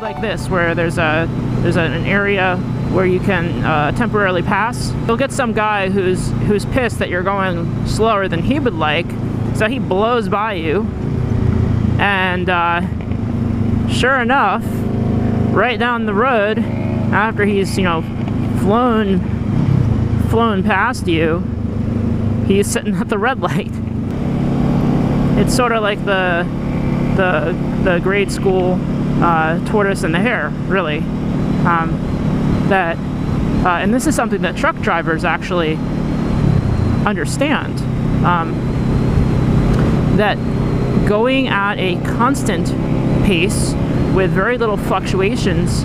like this where there's an area where you can temporarily pass. You'll get some guy who's pissed that you're going slower than he would like, so he blows by you, and sure enough, right down the road, after he's, you know, flown past you, he's sitting at the red light. It's sort of like the grade school tortoise and the hare, really. And this is something that truck drivers actually understand. That going at a constant pace with very little fluctuations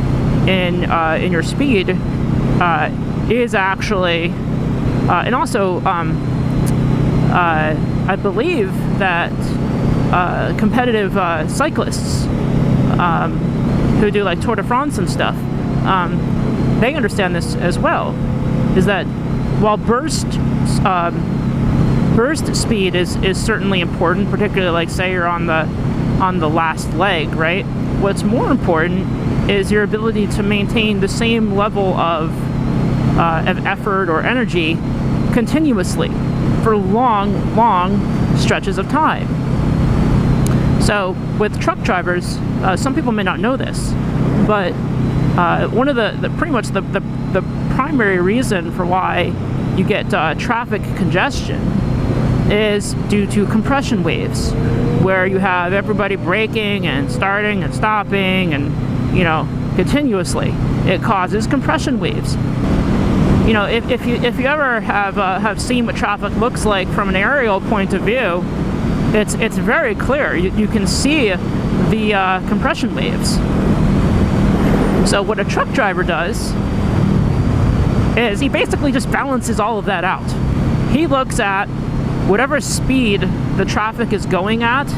in your speed is actually, and also I believe that competitive cyclists who do like Tour de France and stuff, they understand this as well, is that while burst speed is certainly important, particularly like say you're on the last leg, right? What's more important is your ability to maintain the same level of effort or energy continuously for long stretches of time. So with truck drivers, some people may not know this, but one of the pretty much the primary reason for why you get traffic congestion is due to compression waves, where you have everybody braking and starting and stopping and, you know, continuously. It causes compression waves. You know, if you ever have seen what traffic looks like from an aerial point of view, it's very clear. You can see the compression waves. So what a truck driver does is he basically just balances all of that out. He looks at whatever speed the traffic is going at.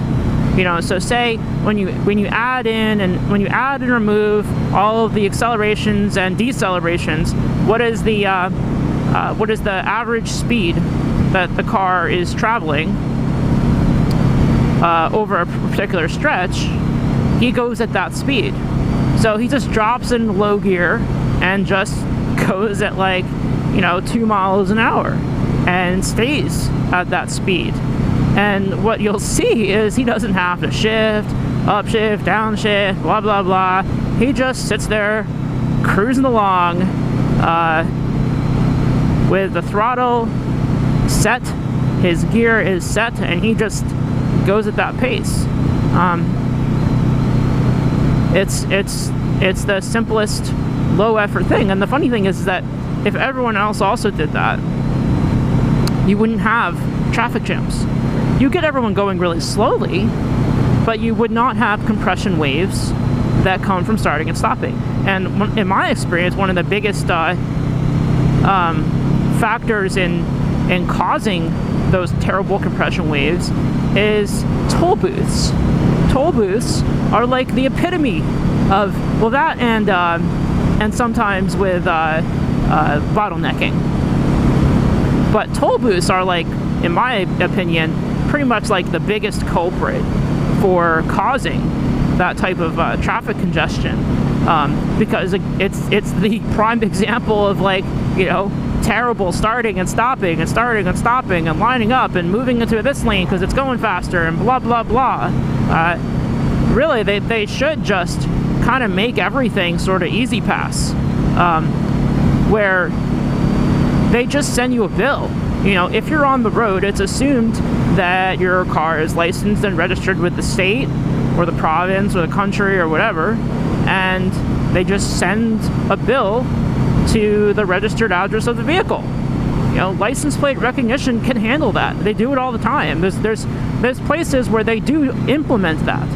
You know, so say when you add in and remove all of the accelerations and decelerations, what is the average speed that the car is traveling over a particular stretch? He goes at that speed. So he just drops in low gear and just goes at, like, you know, 2 miles an hour and stays at that speed. And what you'll see is he doesn't have to shift, upshift, downshift, blah, blah, blah. He just sits there cruising along with the throttle set, his gear is set, and he just goes at that pace. It's the simplest low effort thing. And the funny thing is that if everyone else also did that, you wouldn't have traffic jams. You get everyone going really slowly, but you would not have compression waves that come from starting and stopping. And in my experience, one of the biggest factors in causing those terrible compression waves is toll booths. Toll booths are like the epitome of, well, that and sometimes with bottlenecking. But toll booths are, like, in my opinion, pretty much like the biggest culprit for causing that type of traffic congestion, because it's the prime example of, like, you know, terrible starting and stopping and starting and stopping and lining up and moving into this lane because it's going faster and blah blah blah. Really, they should just kind of make everything sort of easy pass, where they just send you a bill. You know, if you're on the road, it's assumed that your car is licensed and registered with the state or the province or the country or whatever, and they just send a bill to the registered address of the vehicle. You know, license plate recognition can handle that. They do it all the time. There's places where they do implement that.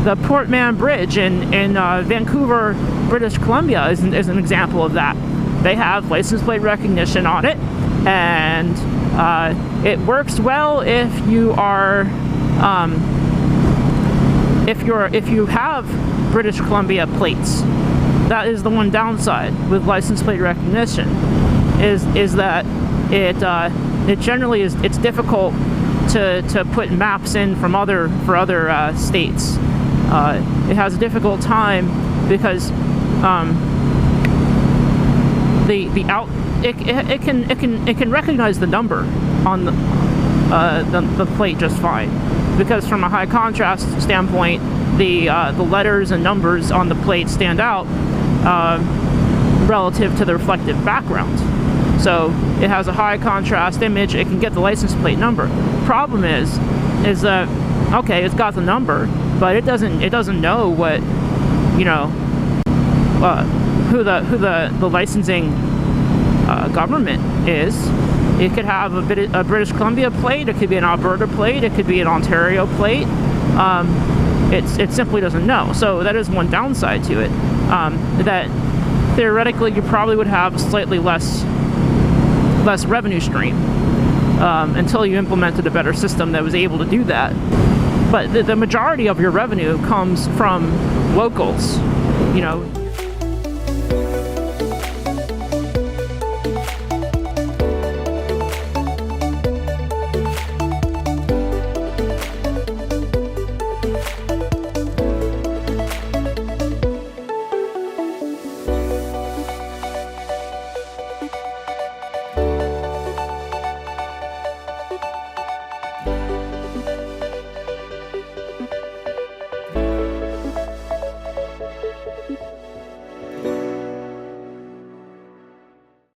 The Port Mann Bridge in Vancouver, British Columbia is an example of that. They have license plate recognition on it, and it works well if you are if you have British Columbia plates. That is the one downside with license plate recognition, is that it generally it's difficult to put maps in for other states. It has a difficult time because it can recognize the number on the plate just fine, because from a high contrast standpoint, the letters and numbers on the plate stand out relative to the reflective background. So it has a high contrast image. It can get the license plate number. Problem is that, okay, it's got the number, but it doesn't know what, you know, who the licensing government is. It could have a British Columbia plate. It could be an Alberta plate. It could be an Ontario plate. It simply doesn't know. So that is one downside to it. That theoretically you probably would have a slightly less revenue stream until you implemented a better system that was able to do that. But the majority of your revenue comes from locals, you know.